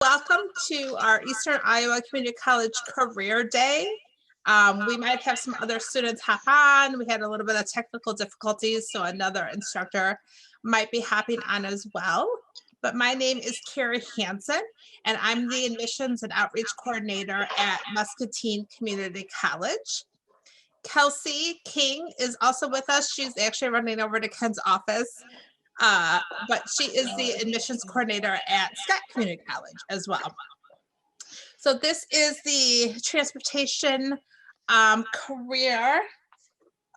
welcome to our Eastern Iowa Community College Career Day. We might have some other students hop on. We had a little bit of technical difficulties, so another instructor might be hopping on as well. But my name is Carrie Hansen, and I'm the Admissions and Outreach Coordinator at Muscatine Community College. Kelsey King is also with us. She's actually running over to Ken's office. But she is the admissions coordinator at Scott Community College as well. So this is the transportation career,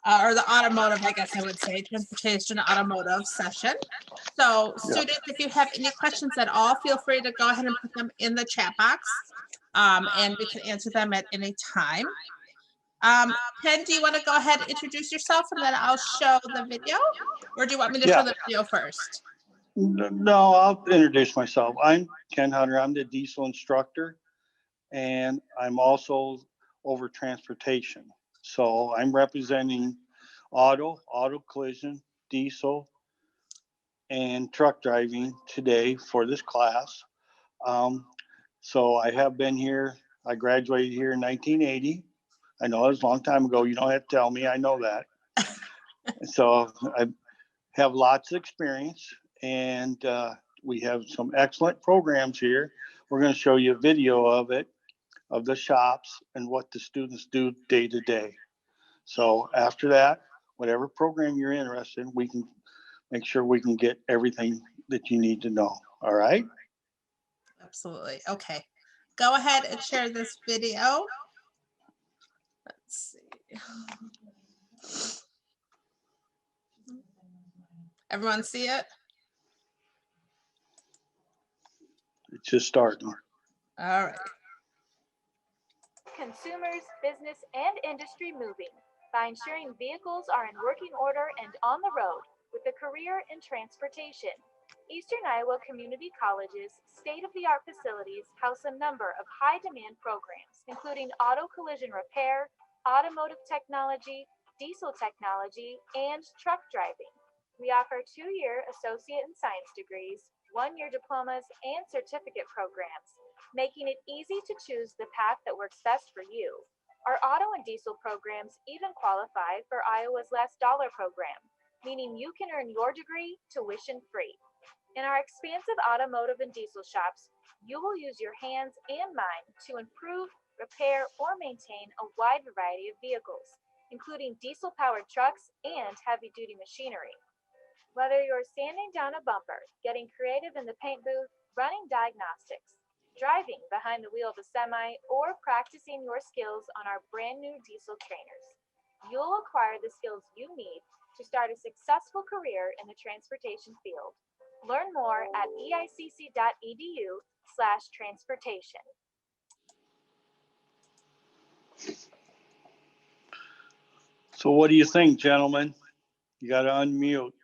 or the automotive, I guess I would say, transportation automotive session. So students, if you have any questions at all, feel free to go ahead and put them in the chat box, and we can answer them at any time. Ken, do you want to go ahead and introduce yourself, and then I'll show the video? Or do you want me to show the video first? No, I'll introduce myself. I'm Ken Hunter. I'm the diesel instructor, and I'm also over transportation. So I'm representing auto collision, diesel, and truck driving today for this class. So I have been here. I graduated here in 1980. I know it was a long time ago. You don't have to tell me. I know that. So I have lots of experience, and we have some excellent programs here. We're going to show you a video of it, of the shops and what the students do day to day. So after that, whatever program you're interested in, we can make sure we can get everything that you need to know. All right? Absolutely. Okay. Go ahead and share this video. Let's see. Everyone see it? It's just starting. All right. Consumers, business, and industry moving by ensuring vehicles are in working order and on the road with a career in transportation. Eastern Iowa Community College's state-of-the-art facilities house a number of high-demand programs, including auto collision repair, automotive technology, diesel technology, and truck driving. We offer 2-year associate in science degrees, 1-year diplomas, and certificate programs, making it easy to choose the path that works best for you. Our auto and diesel programs even qualify for Iowa's Last Dollar program, meaning you can earn your degree tuition-free. In our expansive automotive and diesel shops, you will use your hands and mind to improve, repair, or maintain a wide variety of vehicles, including diesel-powered trucks and heavy-duty machinery. Whether you're sanding down a bumper, getting creative in the paint booth, running diagnostics, driving behind the wheel of a semi, or practicing your skills on our brand new diesel trainers, you'll acquire the skills you need to start a successful career in the transportation field. Learn more at eicc.edu/transportation. So what do you think, gentlemen? You got to unmute.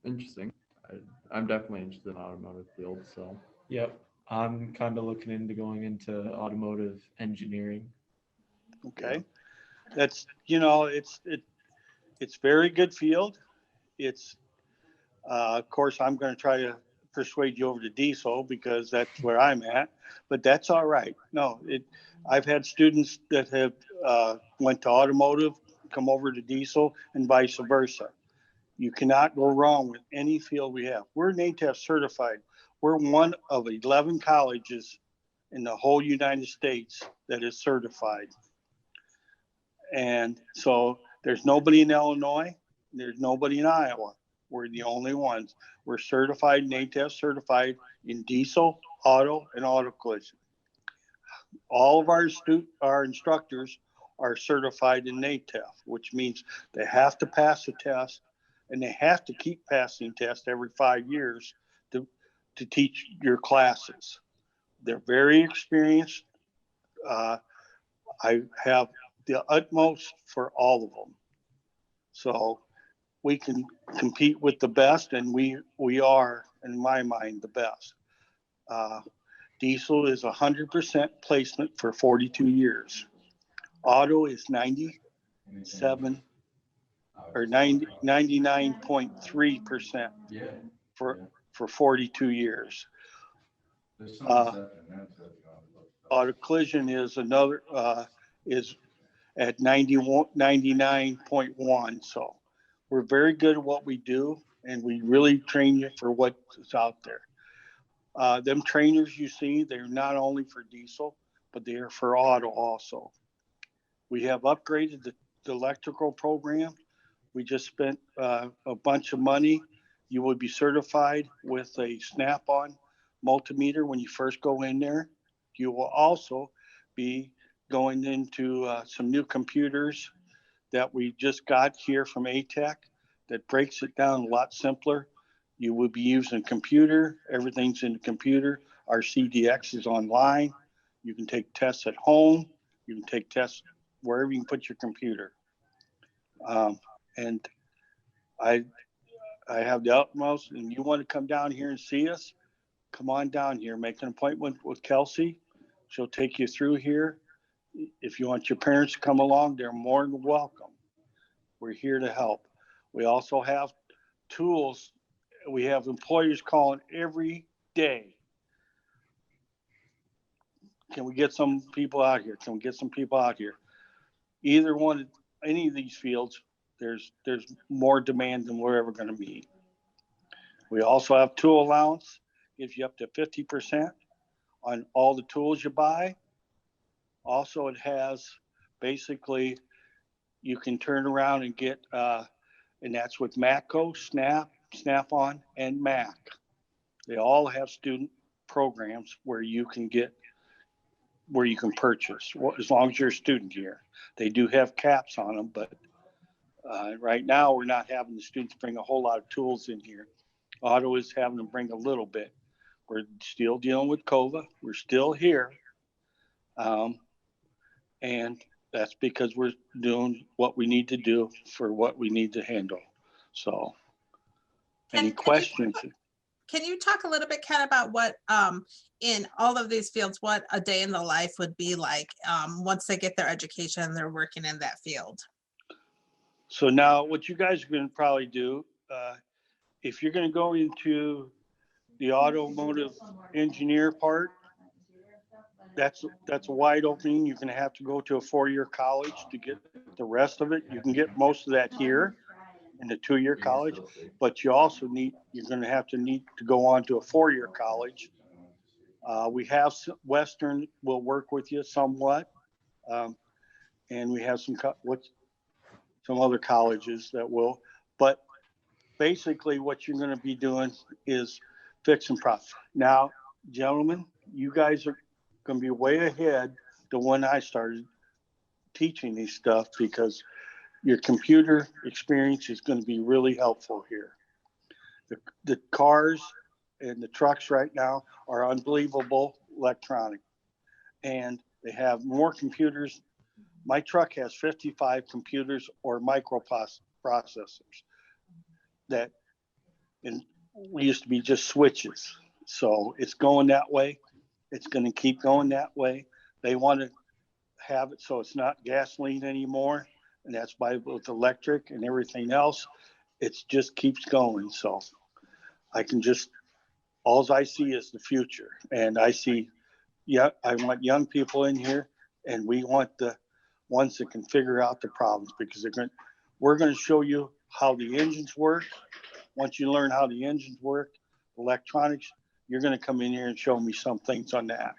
Interesting. I'm definitely interested in the automotive field, so. Yep, I'm kind of looking into going into automotive engineering. Okay, that's, you know, it's very good field. It's of course I'm going to try to persuade you over to diesel because that's where I'm at, but that's all right. No, I've had students that have went to automotive, come over to diesel, and vice versa. You cannot go wrong with any field we have. We're NATAF certified. We're one of 11 colleges in the whole United States that is certified. And so there's nobody in Illinois. There's nobody in Iowa. We're the only ones. We're certified, NATAF certified in diesel, auto, and auto collision. All of our instructors are certified in NATAF, which means they have to pass the test, and they have to keep passing tests every 5 years to teach your classes. They're very experienced. I have the utmost for all of them. So we can compete with the best, and we are, in my mind, the best. Diesel is 100% placement for 42 years. Auto is 97 or 99.3% for 42 years. Auto collision is another, is at 99.1. So we're very good at what we do, and we really train you for what's out there. Them trainers you see, they're not only for diesel, but they are for auto also. We have upgraded the electrical program. We just spent a bunch of money. You will be certified with a snap-on multimeter when you first go in there. You will also be going into some new computers that we just got here from ATEC that breaks it down a lot simpler. You will be using a computer. Everything's in the computer. Our CDX is online. You can take tests at home. You can take tests wherever you can put your computer. And I have the utmost, and you want to come down here and see us, come on down here, make an appointment with Kelsey. She'll take you through here. If you want your parents to come along, they're more than welcome. We're here to help. We also have tools. We have employers calling every day. Can we get some people out here? Can we get some people out here? Either one, any of these fields, there's more demand than we're ever going to meet. We also have tool allowance, gives you up to 50% on all the tools you buy. Also, it has basically, you can turn around and get, and that's with Matco, Snap, Snap-on, and Mac. They all have student programs where you can purchase, as long as you're a student here. They do have caps on them, but right now we're not having the students bring a whole lot of tools in here. Auto is having them bring a little bit. We're still dealing with COVID. We're still here. And that's because we're doing what we need to do for what we need to handle. So any questions? Can you talk a little bit, Ken, about what in all of these fields, what a day in the life would be like once they get their education and they're working in that field? So now what you guys are going to probably do, if you're going to go into the automotive engineer part, that's a wide opening. You're going to have to go to a 4-year college to get the rest of it. You can get most of that here in the 2-year college, but you're going to have to go on to a 4-year college. We have Western will work with you somewhat. And we have some other colleges that will, but basically what you're going to be doing is fix and profit. Now, gentlemen, you guys are going to be way ahead to when I started teaching these stuff, because your computer experience is going to be really helpful here. The cars and the trucks right now are unbelievable electronic, and they have more computers. My truck has 55 computers or microprocessors that, and we used to be just switches. So it's going that way. It's going to keep going that way. They want to have it so it's not gasoline anymore, and that's by with electric and everything else. It just keeps going. So all I see is the future, and I want young people in here, and we want the ones that can figure out the problems, because we're going to show you how the engines work. Once you learn how the engines work, electronics, you're going to come in here and show me some things on that.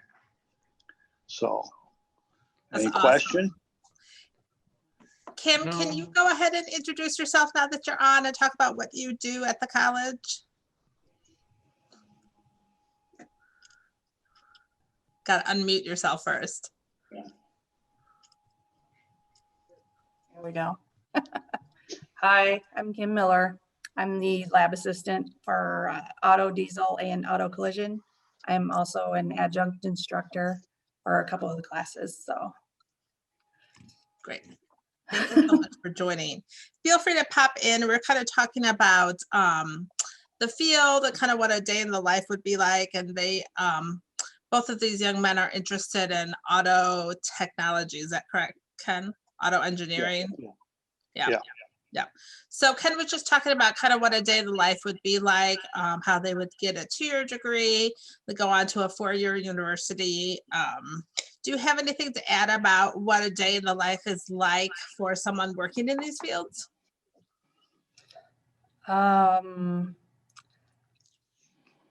So, any question? Kim, can you go ahead and introduce yourself now that you're on and talk about what you do at the college? Got to unmute yourself first. Yeah. There we go. Hi, I'm Kim Miller. I'm the lab assistant for auto, diesel, and auto collision. I'm also an adjunct instructor for a couple of the classes, so. Great. Thank you so much for joining. Feel free to pop in. We're kind of talking about the field and kind of what a day in the life would be like. And both of these young men are interested in auto technology. Is that correct, Ken? Auto engineering? Yeah. So Ken was just talking about kind of what a day in the life would be like, how they would get a 2-year degree, they go on to a 4-year university. Do you have anything to add about what a day in the life is like for someone working in these fields? Not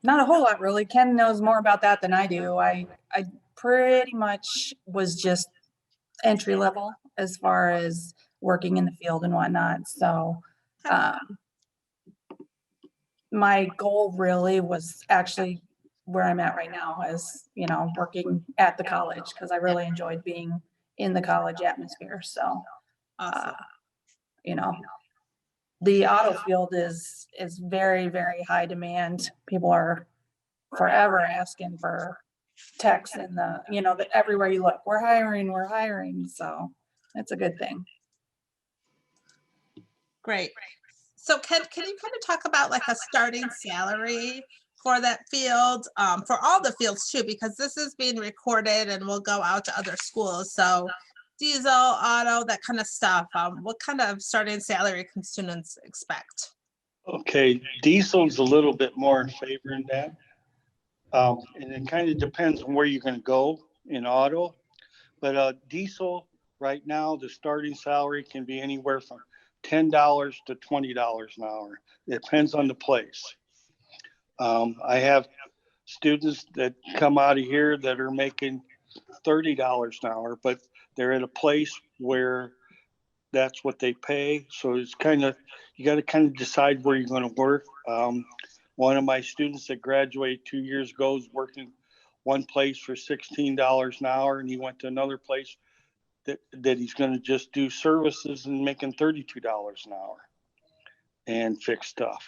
a whole lot, really. Ken knows more about that than I do. I pretty much was just entry level as far as working in the field and whatnot. So my goal really was actually where I'm at right now, is, you know, working at the college, because I really enjoyed being in the college atmosphere. So, Awesome. you know, the auto field is very, very high demand. People are forever asking for techs in the, you know, that everywhere you look, we're hiring. So it's a good thing. Great. So can you kind of talk about like a starting salary for that field, for all the fields too, because this is being recorded and will go out to other schools. So diesel, auto, that kind of stuff. What kind of starting salary can students expect? Okay, diesel's a little bit more in favor in that. And it kind of depends on where you're going to go in auto. But diesel right now, the starting salary can be anywhere from $10 to $20 an hour. It depends on the place. I have students that come out of here that are making $30 an hour, but they're at a place where that's what they pay. So it's kind of, you got to kind of decide where you're going to work. One of my students that graduated 2 years ago is working one place for $16 an hour, and he went to another place that he's going to just do services and making $32 an hour and fix stuff.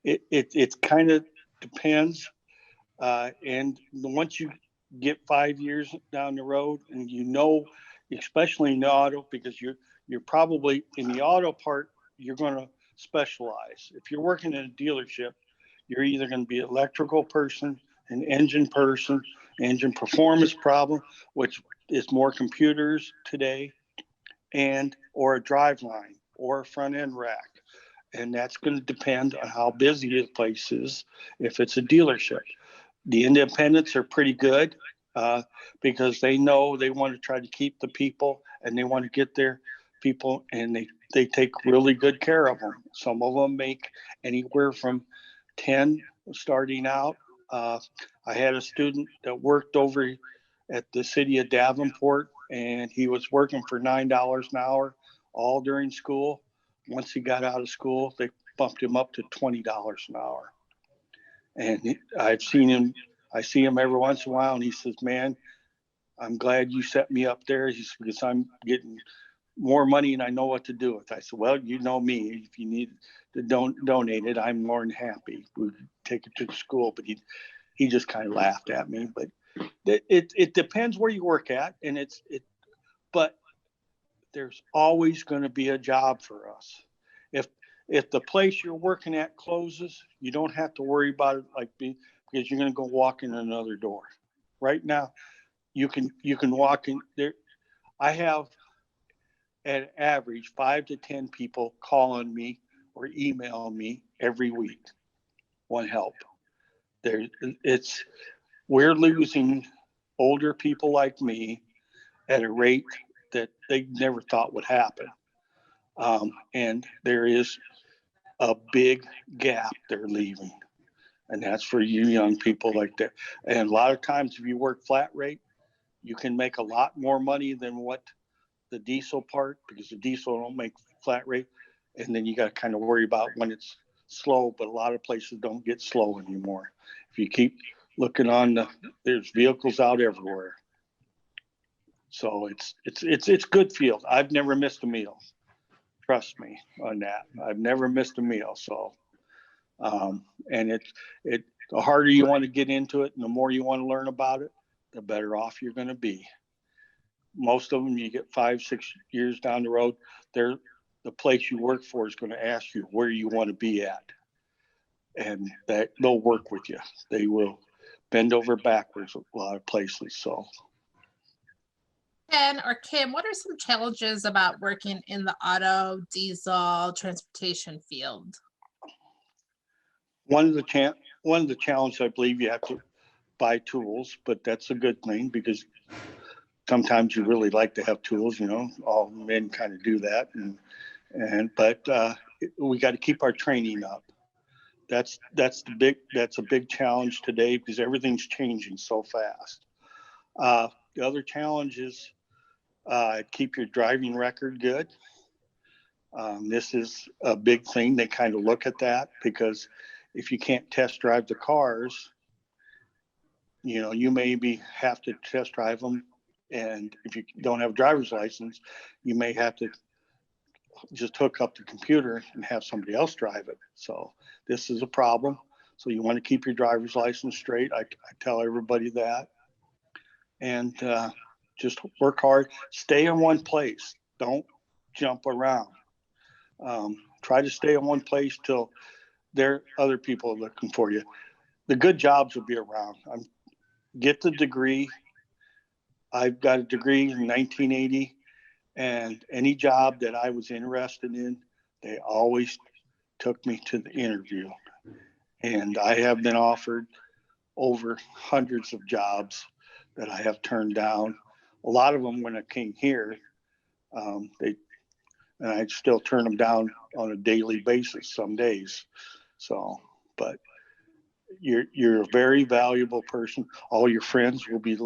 It kind of depends. And once you get 5 years down the road, and you know, especially in the auto, because you're probably in the auto part, you're going to specialize. If you're working in a dealership, you're either going to be an electrical person, an engine person, engine performance problem, which is more computers today, and or a drive line or a front end rack. And that's going to depend on how busy the place is if it's a dealership. The independents are pretty good because they know they want to try to keep the people, and they want to get their people, and they take really good care of them. Some of them make anywhere from 10 starting out. I had a student that worked over at the city of Davenport, and he was working for $9 an hour all during school. Once he got out of school, they bumped him up to $20 an hour. And I see him every once in a while, and he says, "Man, I'm glad you set me up there." He says, "Because I'm getting more money and I know what to do with it." I said, "Well, you know me. If you need to donate it, I'm more than happy. We take it to the school." But he just kind of laughed at me. But it depends where you work at, and but there's always going to be a job for us. If the place you're working at closes, you don't have to worry about it because you're going to go walk in another door. Right now, you can walk in there. I have an average 5 to 10 people calling me or email me every week. Want help? We're losing older people like me at a rate that they never thought would happen. And there is a big gap they're leaving. And that's for you young people like that. And a lot of times if you work flat rate, you can make a lot more money than what the diesel part, because the diesel don't make flat rate. And then you got to kind of worry about when it's slow, but a lot of places don't get slow anymore. If you keep looking there's vehicles out everywhere. So it's good field. I've never missed a meal. Trust me on that. I've never missed a meal. So, and the harder you want to get into it and the more you want to learn about it, the better off you're going to be. Most of them, you get 5-6 years down the road, the place you work for is going to ask you where you want to be at. And that they'll work with you. They will bend over backwards a lot of places. So. Ken or Kim, what are some challenges about working in the auto, diesel, transportation field? One of the challenges, I believe, you have to buy tools, but that's a good thing because sometimes you really like to have tools. You know, all men kind of do that, but we got to keep our training up. That's a big challenge today because everything's changing so fast. The other challenge is keep your driving record good. This is a big thing. They kind of look at that because if you can't test drive the cars, you know, you maybe have to test drive them. And if you don't have a driver's license, you may have to just hook up the computer and have somebody else drive it. So this is a problem. So you want to keep your driver's license straight. I tell everybody that. And just work hard. Stay in one place. Don't jump around. Try to stay in one place till there are other people looking for you. The good jobs will be around. Get the degree. I've got a degree in 1980, and any job that I was interested in, they always took me to the interview. And I have been offered over hundreds of jobs that I have turned down. A lot of them when I came here, and I still turn them down on a daily basis some days. So, but you're a very valuable person. All your friends will be,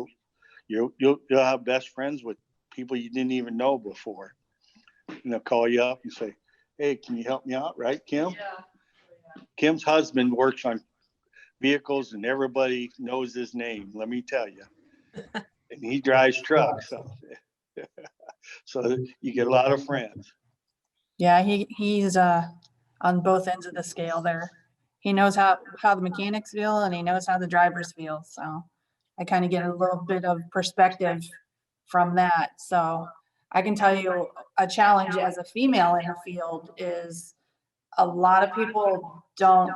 you'll have best friends with people you didn't even know before. And they'll call you up and say, hey, can you help me out? Right, Kim? Yeah. Kim's husband works on vehicles and everybody knows his name, let me tell you. And he drives trucks. So you get a lot of friends. Yeah, he's on both ends of the scale there. He knows how the mechanics feel and he knows how the drivers feel. So I kind of get a little bit of perspective from that. So I can tell you a challenge as a female in the field is a lot of people don't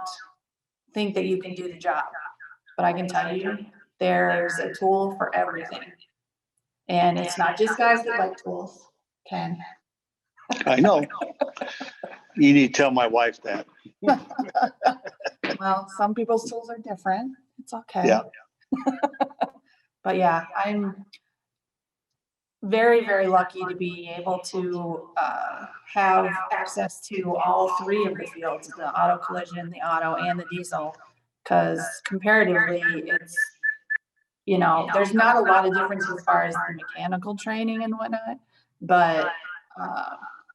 think that you can do the job. But I can tell you there's a tool for everything. And it's not just guys that like tools, Ken. I know. You need to tell my wife that. Well, some people's tools are different. It's okay. Yeah. But yeah, I'm very, very lucky to be able to have access to all three of the fields, the auto collision, the auto, and the diesel, because comparatively, it's, you know, there's not a lot of difference as far as the mechanical training and whatnot, but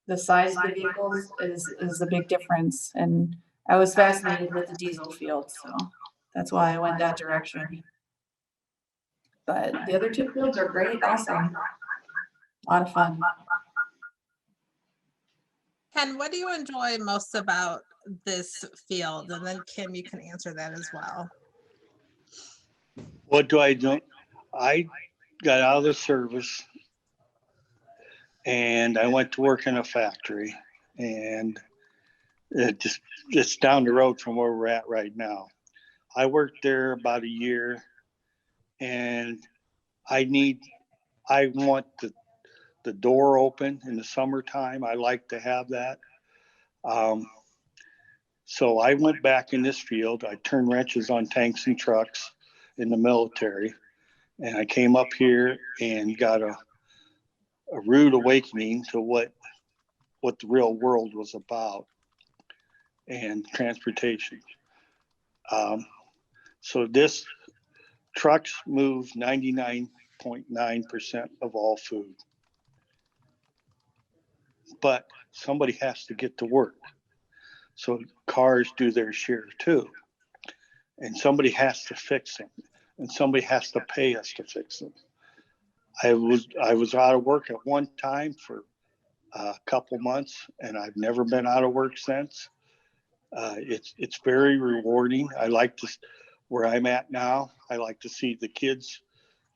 the size of the vehicles is a big difference. And I was fascinated with the diesel field, so that's why I went that direction. But the other two fields are great, awesome, a lot of fun. Ken, what do you enjoy most about this field? And then Kim, you can answer that as well. What do? I got out of the service and I went to work in a factory, and it's down the road from where we're at right now. I worked there about a year, and I want the door open in the summertime. I like to have that. So I went back in this field. I turned wrenches on tanks and trucks in the military, and I came up here and got a rude awakening to what the real world was about and transportation. So this trucks move 99.9% of all food, but somebody has to get to work. So cars do their share too, and somebody has to fix them, and somebody has to pay us to fix them. I was out of work at one time for a couple months, and I've never been out of work since. It's very rewarding. I like to, where I'm at now, I like to see the kids,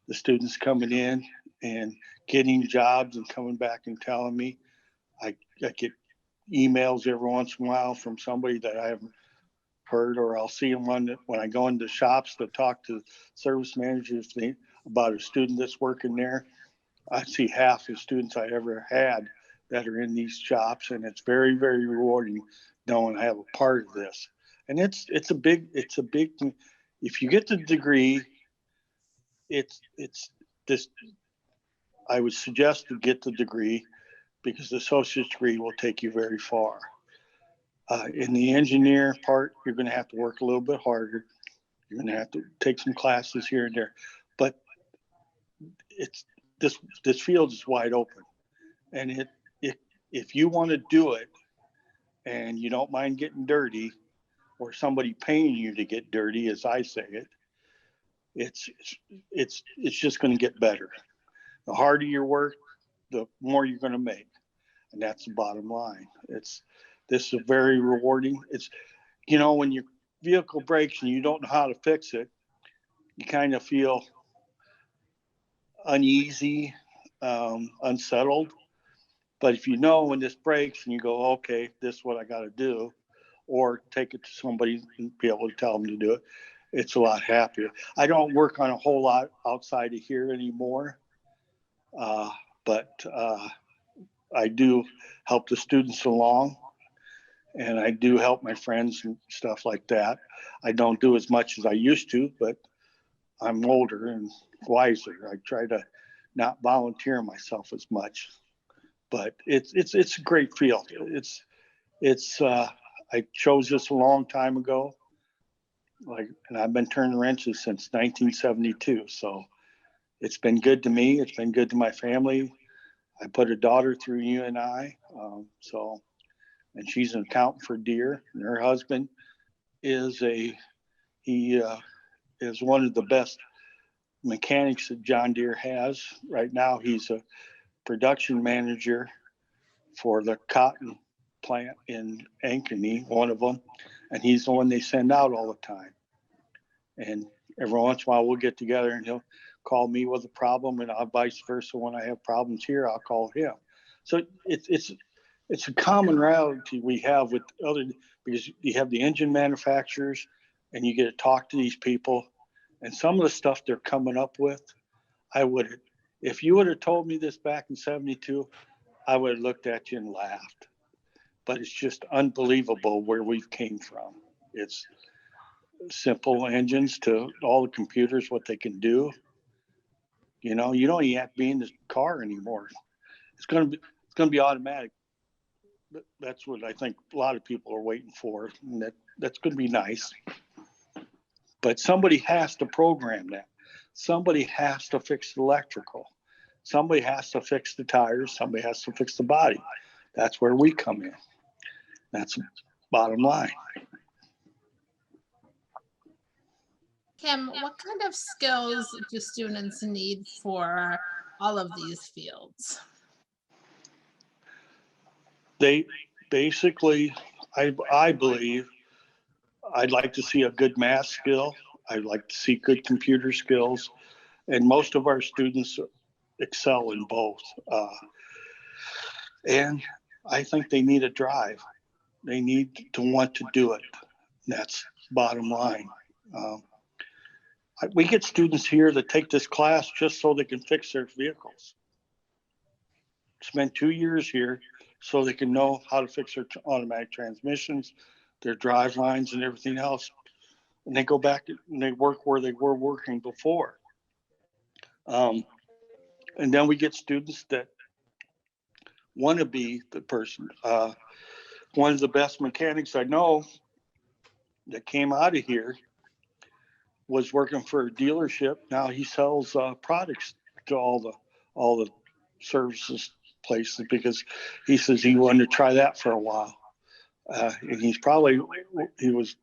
the students coming in and getting jobs and coming back and telling me. I get emails every once in a while from somebody that I haven't heard, or I'll see them when I go into shops to talk to service managers about a student that's working there. I see half the students I ever had that are in these shops, and it's very, very rewarding knowing I have a part of this. And it's a big thing. If you get the degree, it's this. I would suggest to get the degree because the associate's degree will take you very far. In the engineer part, you're going to have to work a little bit harder. You're going to have to take some classes here and there, but it's this field is wide open, and if you want to do it and you don't mind getting dirty, or somebody paying you to get dirty, as I say it, it's just going to get better. The harder you work, the more you're going to make, and that's the bottom line. This is very rewarding. It's, when your vehicle breaks and you don't know how to fix it, you kind of feel uneasy, unsettled. But if you know when this breaks and you go, okay, this is what I got to do, or take it to somebody and be able to tell them to do it, it's a lot happier. I don't work on a whole lot outside of here anymore, but I do help the students along, and I do help my friends and stuff like that. I don't do as much as I used to, but I'm older and wiser. I try to not volunteer myself as much, but it's a great field. I chose this a long time ago, and I've been turning wrenches since 1972. So it's been good to me. It's been good to my family. I put a daughter through UNI, and she's an accountant for Deere, and her husband is is one of the best mechanics that John Deere has. Right now, he's a production manager for the cotton plant in Ankeny, one of them, and he's the one they send out all the time. And every once in a while we'll get together and he'll call me with a problem, and I'll vice versa. When I have problems here, I'll call him. So it's a commonality we have with because you have the engine manufacturers and you get to talk to these people, and some of the stuff they're coming up with, if you would have told me this back in 72, I would have looked at you and laughed. But it's just unbelievable where we've came from. It's simple engines to all the computers, what they can do. You don't even have to be in the car anymore. It's going to be automatic. That's what I think a lot of people are waiting for, and that's going to be nice. But somebody has to program that. Somebody has to fix the electrical. Somebody has to fix the tires. Somebody has to fix the body. That's where we come in. That's the bottom line. Kim, what kind of skills do students need for all of these fields? They basically, I believe, I'd like to see a good math skill. I'd like to see good computer skills. And most of our students excel in both. And I think they need a drive. They need to want to do it. That's bottom line. We get students here that take this class just so they can fix their vehicles. Spend 2 years here so they can know how to fix their automatic transmissions, their drive lines, and everything else. And they go back and they work where they were working before. And then we get students that want to be the person. One of the best mechanics I know that came out of here was working for a dealership. Now he sells products to all the services places, because he says he wanted to try that for a while. And he was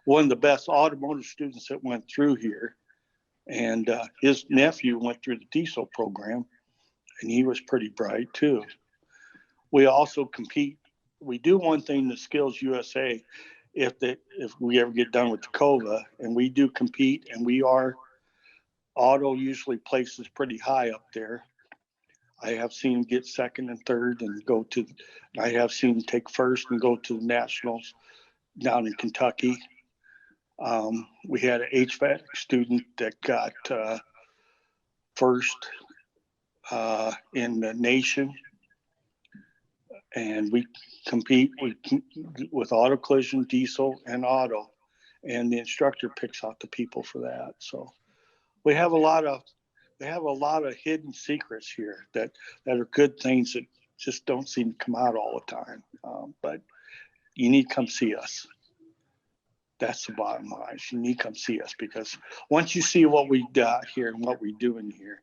one of the best automotive students that went through here. And his nephew went through the diesel program, and he was pretty bright too. We also compete. We do one thing, the Skills USA, if we ever get done with the COVA, and we do compete, and auto usually places pretty high up there. I have seen him get second and third and I have seen him take first and go to the nationals down in Kentucky. We had an HVAC student that got first in the nation. And we compete with auto collision, diesel, and auto. And the instructor picks out the people for that. So we have a lot of hidden secrets here that are good things that just don't seem to come out all the time. But you need to come see us. That's the bottom line. You need to come see us, because once you see what we got here and what we do in here,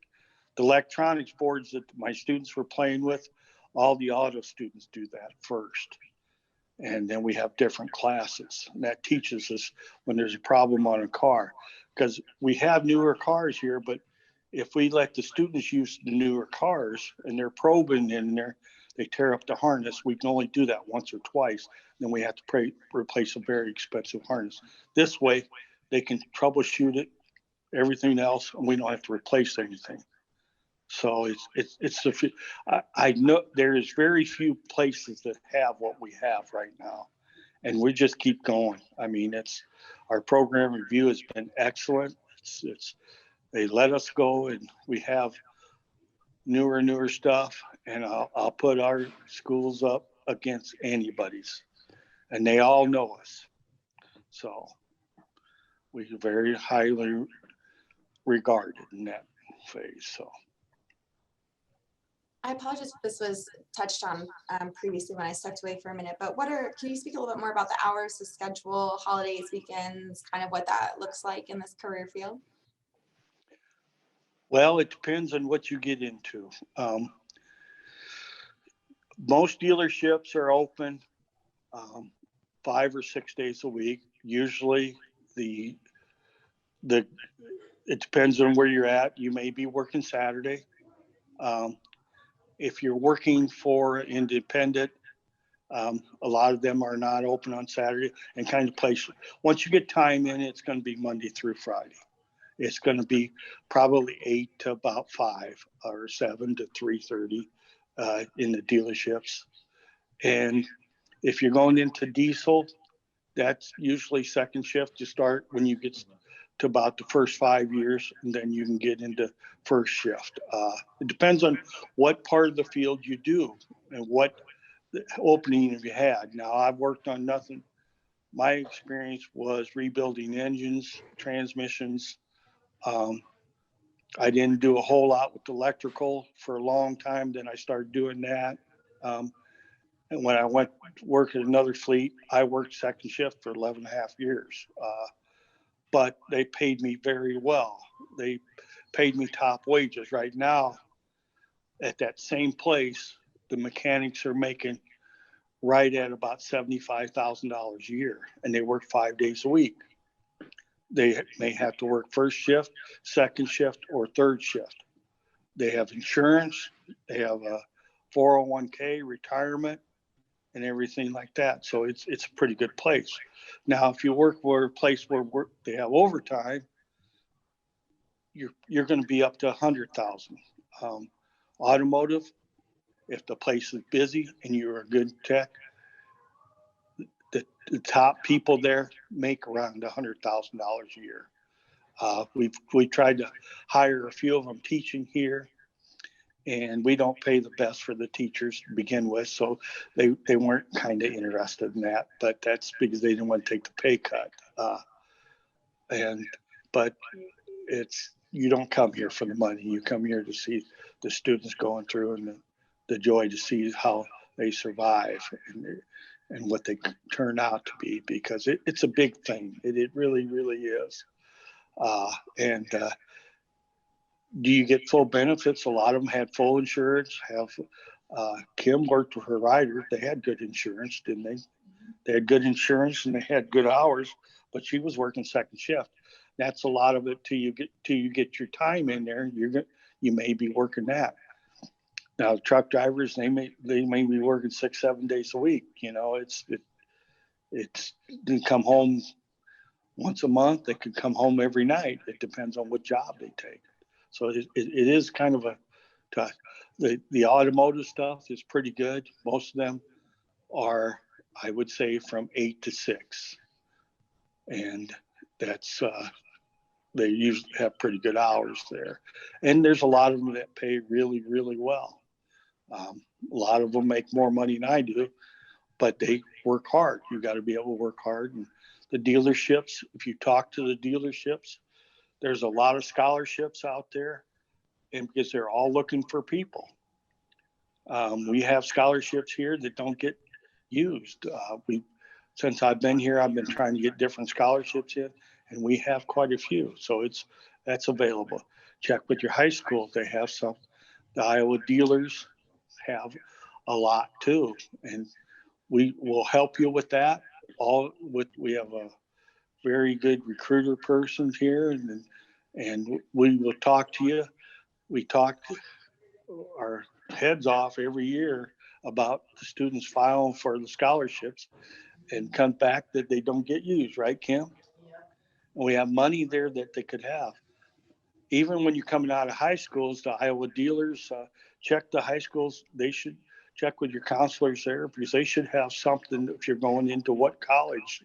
the electronics boards that my students were playing with, all the auto students do that first. And then we have different classes. And that teaches us when there's a problem on a car, because we have newer cars here, but if we let the students use the newer cars and they're probing in there, they tear up the harness. We can only do that once or twice. Then we have to replace a very expensive harness. This way, they can troubleshoot it, everything else, and we don't have to replace anything. So I know there is very few places that have what we have right now, and we just keep going. I mean, our program review has been excellent. They let us go, and we have newer stuff, and I'll put our schools up against anybody's, and they all know us. So we're very highly regarded in that phase. So. I apologize if this was touched on previously when I stepped away for a minute, but can you speak a little bit more about the hours, the schedule, holidays, weekends, kind of what that looks like in this career field? Well, it depends on what you get into. Most dealerships are open 5 or 6 days a week. Usually it depends on where you're at. You may be working Saturday. If you're working for independent, a lot of them are not open on Saturday, and kind of place. Once you get time in, it's going to be Monday through Friday. It's going to be probably 8 to about 5 or 7 to 3:30 in the dealerships. And if you're going into diesel, that's usually second shift. You start when you get to about the first 5 years, and then you can get into first shift. It depends on what part of the field you do and what opening have you had. Now, I've worked on nothing. My experience was rebuilding engines, transmissions. I didn't do a whole lot with electrical for a long time. Then I started doing that. And when I went to work at another fleet, I worked second shift for 11 and a half years. But they paid me very well. They paid me top wages. Right now, at that same place, the mechanics are making right at about $75,000 a year, and they work 5 days a week. They may have to work first shift, second shift, or third shift. They have insurance. They have a 401k, retirement, and everything like that. So it's a pretty good place. Now, if you work for a place where they have overtime, you're going to be up to 100,000. Automotive, if the place is busy and you're a good tech, the top people there make around $100,000 a year. We tried to hire a few of them teaching here, and we don't pay the best for the teachers to begin with, so they weren't kind of interested in that. But that's because they didn't want to take the pay cut. But you don't come here for the money. You come here to see the students going through, and the joy to see how they survive and what they turn out to be, because it's a big thing. It really, really is. Do you get full benefits? A lot of them had full insurance. Kim worked with her rider. They had good insurance, didn't they? They had good insurance and they had good hours, but she was working second shift. That's a lot of it till you get your time in there. You may be working that. Now, truck drivers, they may be working 6-7 days a week. You know, they come home once a month. They could come home every night. It depends on what job they take. So it is kind of the automotive stuff is pretty good. Most of them are, I would say, from 8 to 6, and that's they usually have pretty good hours there. And there's a lot of them that pay really, really well. A lot of them make more money than I do, but they work hard. You got to be able to work hard. And the dealerships, if you talk to the dealerships, there's a lot of scholarships out there, and because they're all looking for people. We have scholarships here that don't get used. Since I've been here, I've been trying to get different scholarships in, and we have quite a few. So that's available. Check with your high school. They have some. The Iowa dealers have a lot too, and we will help you with that. We have a very good recruiter person here, and we will talk to you. We talk our heads off every year about the students filing for the scholarships and come back that they don't get used, right, Kim? We have money there that they could have. Even when you're coming out of high schools, the Iowa dealers, check the high schools. They should check with your counselors there because they should have something if you're going into what college.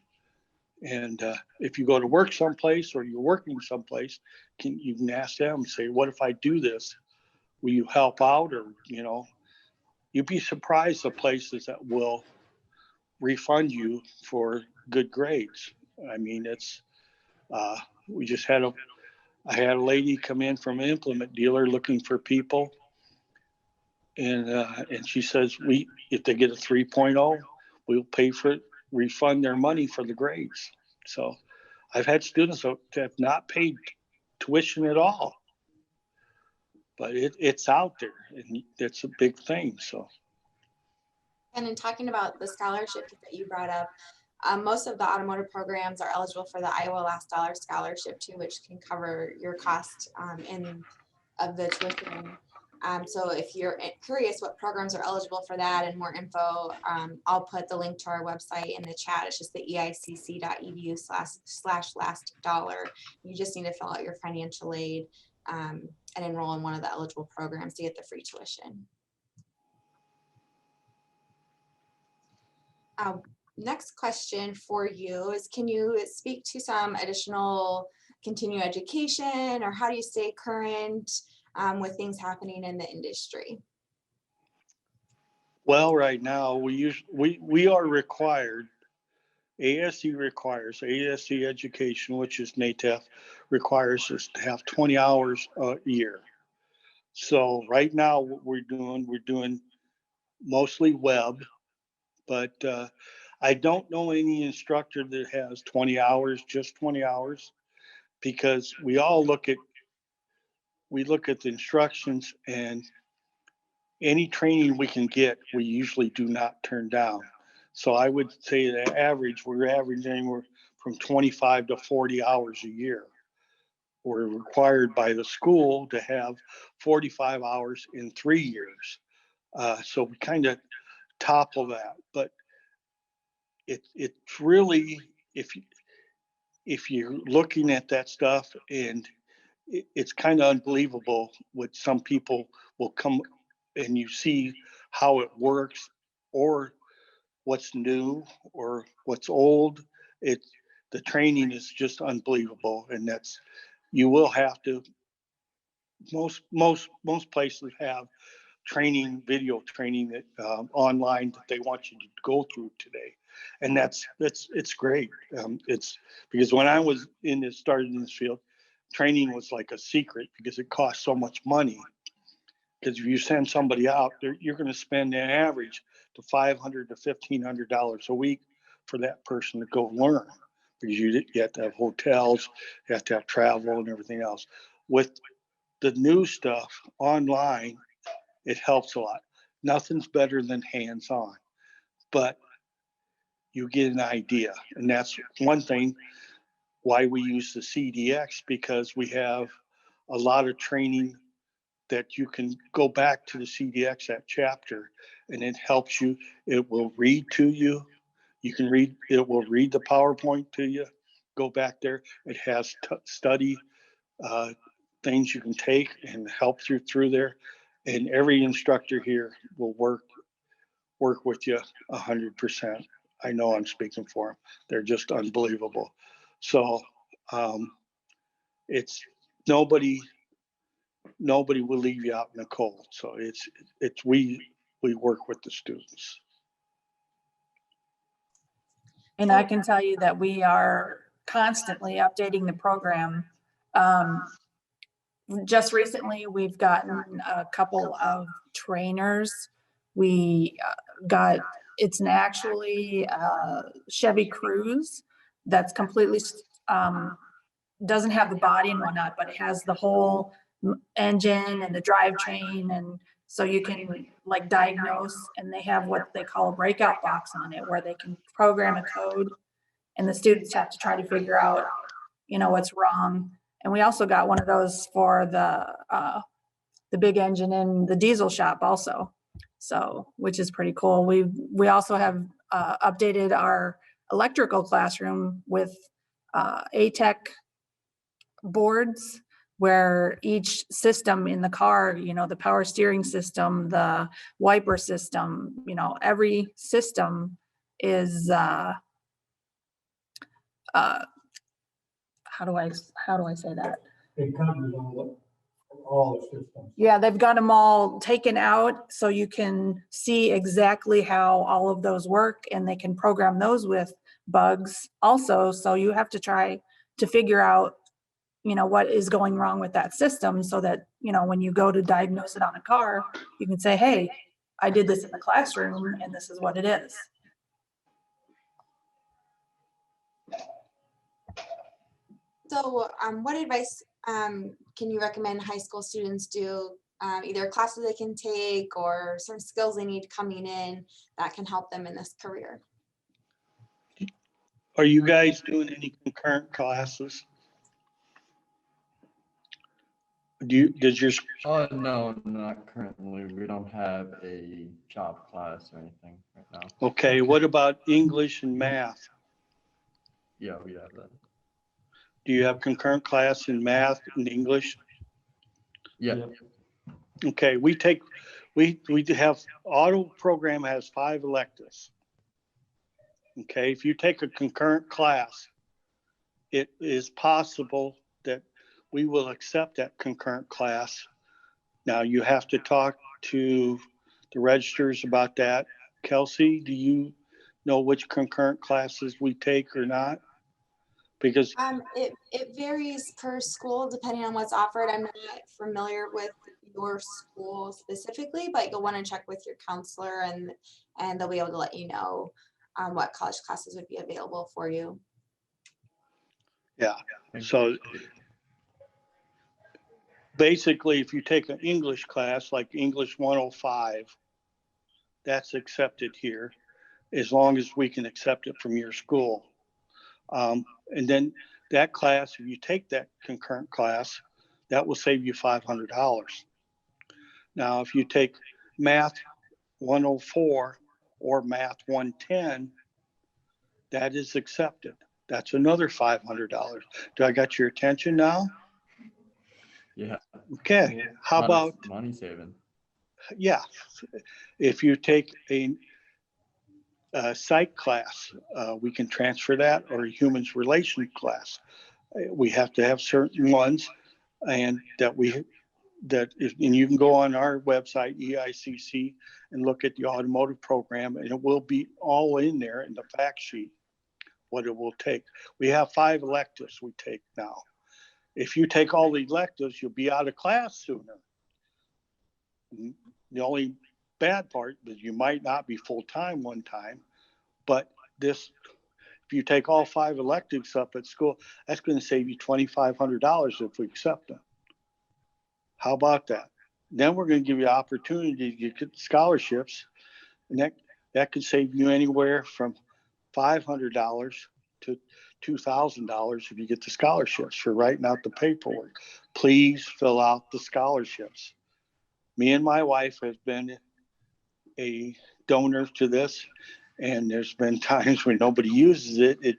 And if you go to work someplace or you're working someplace, you can ask them, say, what if I do this? Will you help out? Or, you'd be surprised the places that will refund you for good grades. I mean, I had a lady come in from an implement dealer looking for people. And she says, if they get a 3.0, we'll pay for it, refund their money for the grades. So I've had students that have not paid tuition at all, but it's out there, and it's a big thing. So. And in talking about the scholarship that you brought up, most of the automotive programs are eligible for the Iowa Last Dollar Scholarship too, which can cover your cost of the tuition. So if you're curious what programs are eligible for that and more info, I'll put the link to our website in the chat. It's just the EICC.edu/last dollar. You just need to fill out your financial aid and enroll in one of the eligible programs to get the free tuition. Next question for you is, can you speak to some additional continuing education, or how do you stay current with things happening in the industry? Well, right now we are required. ASC education, which is NATEF, requires us to have 20 hours a year. So right now what we're doing mostly web, but I don't know any instructor that has 20 hours, just 20 hours, because we look at the instructions, and any training we can get, we usually do not turn down. So I would say that we're averaging anywhere from 25 to 40 hours a year. We're required by the school to have 45 hours in 3 years. So we kind of topple that, but it's really, if you're looking at that stuff, and it's kind of unbelievable what some people will come and you see how it works, or what's new or what's old. The training is just unbelievable, and you will have to. Most places have video training that online that they want you to go through today, and it's great. It's because when I was started in this field, training was like a secret because it cost so much money. Because if you send somebody out there, you're going to spend an average to $500 to $1,500 a week for that person to go learn, because you have to have hotels, you have to have travel and everything else. With the new stuff online, it helps a lot. Nothing's better than hands-on, but you get an idea. And that's one thing why we use the CDX, because we have a lot of training that you can go back to the CDX, that chapter, and it helps you. It will read to you. It will read the PowerPoint to you. Go back there. It has study things you can take and help you through there. And every instructor here will work with you 100%. I know I'm speaking for them. They're just unbelievable. So it's nobody will leave you out in the cold. So we work with the students. And I can tell you that we are constantly updating the program. Just recently, we've gotten a couple of trainers. We got, it's an actually Chevy Cruze that's completely, doesn't have the body and whatnot, but it has the whole engine and the drivetrain. And so you can like diagnose, and they have what they call a breakout box on it where they can program a code and the students have to try to figure out, you know, what's wrong. And we also got one of those for the big engine in the diesel shop also. So, which is pretty cool. We also have updated our electrical classroom with ATEC boards, where each system in the car, you know, the power steering system, the wiper system, you know, every system is how do I say that? It covers all the systems. Yeah, they've got them all taken out so you can see exactly how all of those work, and they can program those with bugs also. So you have to try to figure out, you know, what is going wrong with that system so that, you know, when you go to diagnose it on a car, you can say, hey, I did this in the classroom and this is what it is. So what advice can you recommend high school students do, either classes they can take or some skills they need coming in that can help them in this career? Are you guys doing any concurrent classes? Does your, Oh, no, not currently. We don't have a job class or anything right now. okay, what about English and math? Yeah, we have that. Do you have concurrent class in math and English? Yeah. Okay, we have, auto program has 5 electives. Okay, if you take a concurrent class, it is possible that we will accept that concurrent class. Now you have to talk to the registers about that. Kelsey, do you know which concurrent classes we take or not? Because It varies per school depending on what's offered. I'm not familiar with your school specifically, but you'll want to check with your counselor and they'll be able to let you know what college classes would be available for you. yeah, so basically if you take an English class like English 105, that's accepted here as long as we can accept it from your school. And then that class, if you take that concurrent class, that will save you $500. Now, if you take math 104 or math 110, that is accepted. That's another $500. Do I got your attention now? Yeah. Okay. How about money saving? Yeah, if you take a psych class, we can transfer that, or a humans relation class. We have to have certain ones, and and you can go on our website, EICC, and look at the automotive program, and it will be all in there in the fact sheet, what it will take. We have 5 electives we take now. If you take all the electives, you'll be out of class sooner. The only bad part is you might not be full-time one time, but if you take all 5 electives up at school, that's going to save you $2,500 if we accept them. How about that? Then we're going to give you opportunity to get scholarships, and that could save you anywhere from $500 to $2,000 if you get the scholarships for writing out the paperwork. Please fill out the scholarships. Me and my wife have been a donor to this, and there's been times when nobody uses it,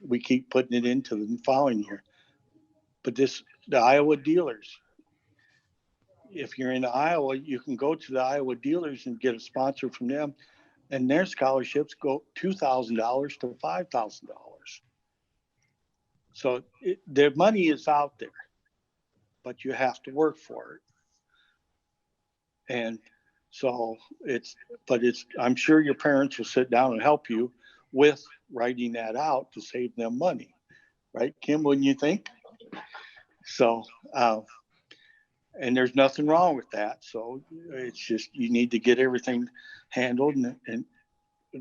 we keep putting it into the following year. But the Iowa dealers, if you're in Iowa, you can go to the Iowa dealers and get a sponsor from them, and their scholarships go $2,000 to $5,000. So the money is out there, but you have to work for it. And so I'm sure your parents will sit down and help you with writing that out to save them money. Right, Kim, wouldn't you think? So, and there's nothing wrong with that. So it's just, you need to get everything handled and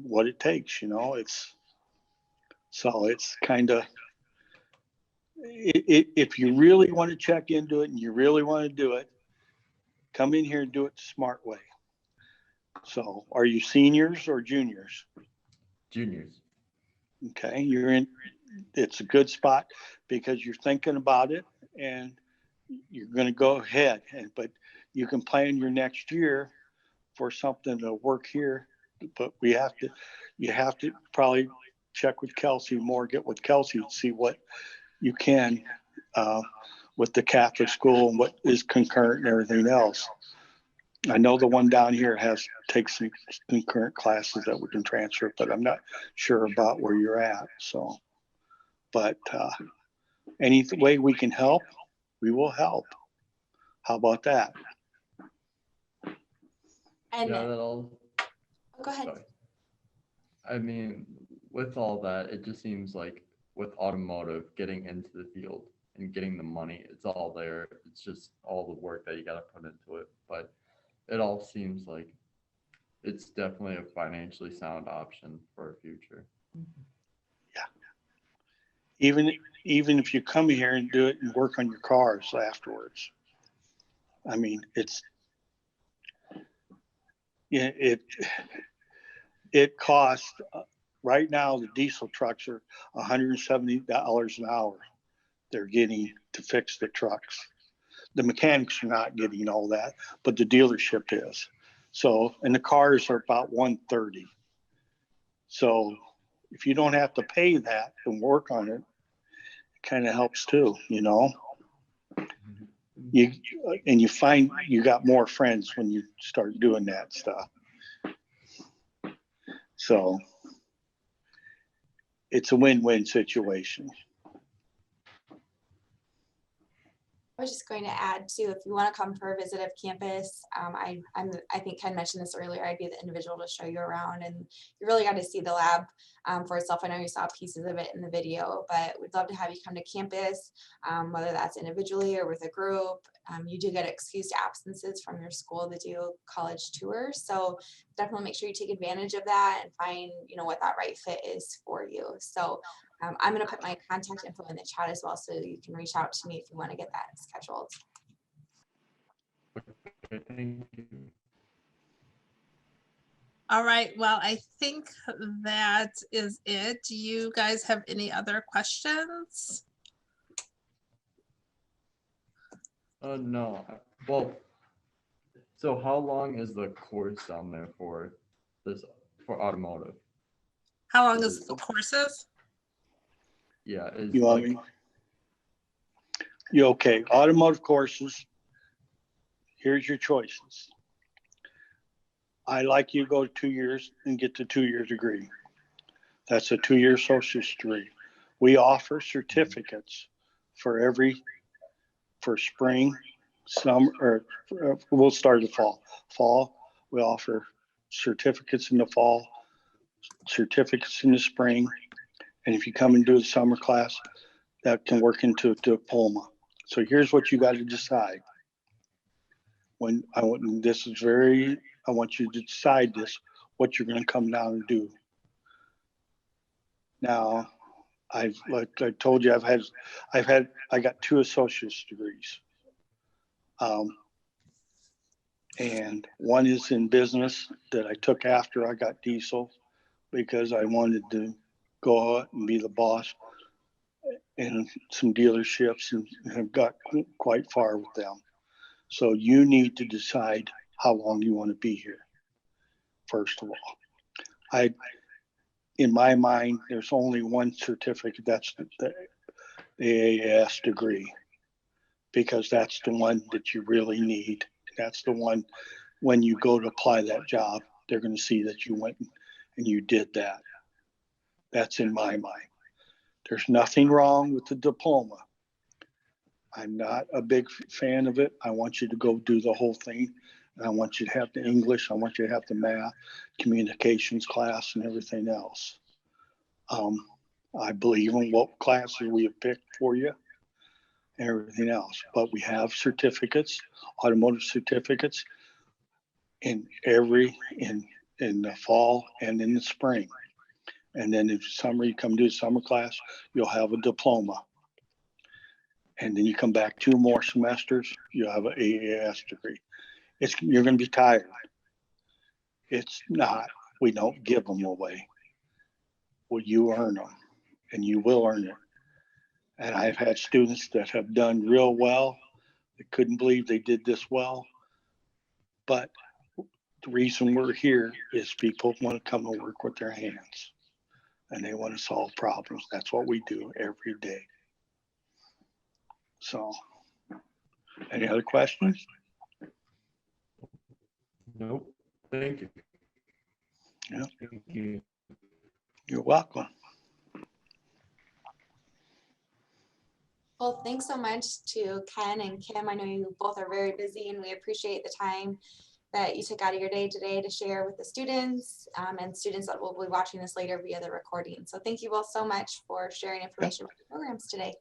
what it takes, it's kind of, if you really want to check into it and you really want to do it, come in here and do it the smart way. So are you seniors or juniors? Juniors. Okay, it's a good spot because you're thinking about it and you're going to go ahead, but you can plan your next year for something to work here. But you have to probably check with Kelsey more, get with Kelsey to see what you can with the Catholic school and what is concurrent and everything else. I know the one down here takes some concurrent classes that we can transfer, but I'm not sure about where you're at. So, but any way we can help, we will help. How about that? And Yeah, that'll. go ahead. Sorry. I mean, with all that, it just seems like with automotive, getting into the field and getting the money, it's all there. It's just all the work that you got to put into it. But it all seems like it's definitely a financially sound option for a future. Yeah. Even if you come here and do it and work on your cars afterwards. I mean, it costs right now, the diesel trucks are $170 an hour. They're getting to fix the trucks. The mechanics are not getting all that, but the dealership is. So, and the cars are about $130. So if you don't have to pay that and work on it, it kind of helps too, You find you got more friends when you start doing that stuff. So it's a win-win situation. I was just going to add too, if you want to come for a visit of campus, I think Ken mentioned this earlier, I'd be the individual to show you around, and you really got to see the lab for itself. I know you saw pieces of it in the video, but we'd love to have you come to campus, whether that's individually or with a group. You do get excused absences from your school to do college tours, so definitely make sure you take advantage of that and find what that right fit is for you. So I'm going to put my contact info in the chat as well, so you can reach out to me if you want to get that scheduled. Okay, thank you. All right, well, I think that is it. Do you guys have any other questions? No. Well, so how long is the course down there for automotive? How long is the courses? Yeah. You okay? Automotive courses. Here's your choices. I like you to go 2 years and get the 2-year degree. That's a 2-year associate's degree. We offer certificates for spring, summer, or we'll start in the fall. Fall, we offer certificates in the fall, certificates in the spring, and if you come and do the summer class, that can work into a diploma. So here's what you got to decide. I want you to decide what you're going to come down and do. Now, like I told you, I got 2 associate's degrees. And one is in business that I took after I got diesel because I wanted to go out and be the boss in some dealerships and have got quite far with them. So you need to decide how long you want to be here. First of all, in my mind, there's only one certificate. That's the AAS degree, because that's the one that you really need. That's the one when you go to apply that job, they're going to see that you went and you did that. That's in my mind. There's nothing wrong with the diploma. I'm not a big fan of it. I want you to go do the whole thing. And I want you to have the English. I want you to have the math, communications class, and everything else. I believe in what classes we have picked for you and everything else. But we have certificates, automotive certificates in the fall and in the spring. And then if summer, you come to a summer class, you'll have a diploma. And then you come back 2 more semesters, you'll have an AAS degree. You're going to be tired. It's not, we don't give them away. Well, you earn them, and you will earn it. And I've had students that have done real well. They couldn't believe they did this well. But the reason we're here is people want to come and work with their hands, and they want to solve problems. That's what we do every day. So, any other questions? Nope. Thank you. Yeah. Thank you. You're welcome. Well, thanks so much to Ken and Kim. I know you both are very busy, and we appreciate the time that you took out of your day today to share with the students and students that will be watching this later via the recording. So thank you both so much for sharing information about the programs today.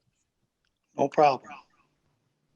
No problem.